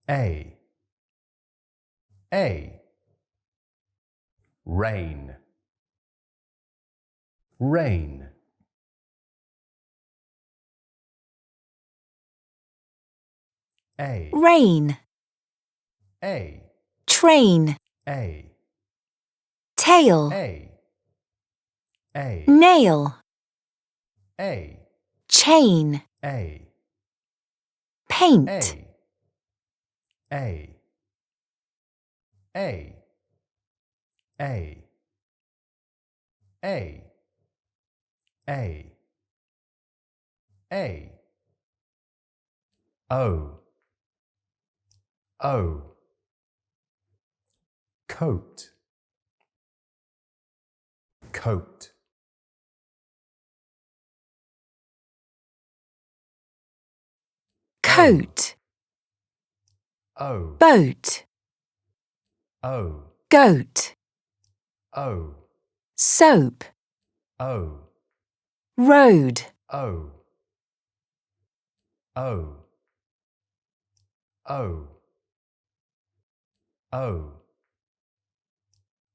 A rain rain rain, A train, A tail, A nail, A chain, A paint, A A A A A A O O coat coat coat, O boat, O goat, O soap, O road, O O O O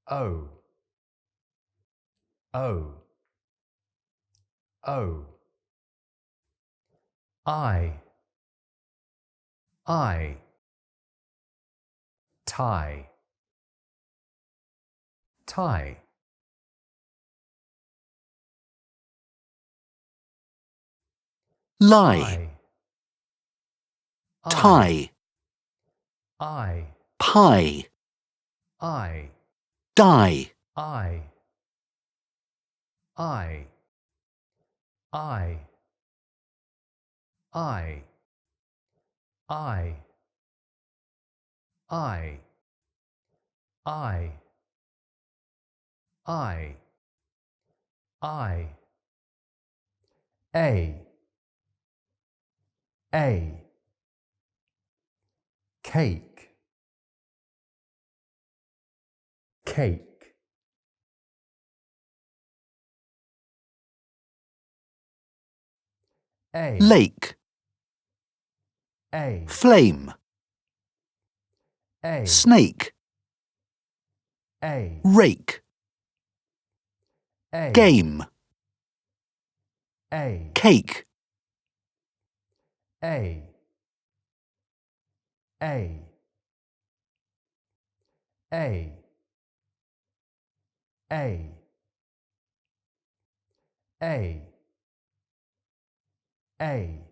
O O O I tie tie lie, tie, I pie, I die, I I I I I I I I A cake cake lake, A flame, snake, A rake, game, A cake, A A A A A A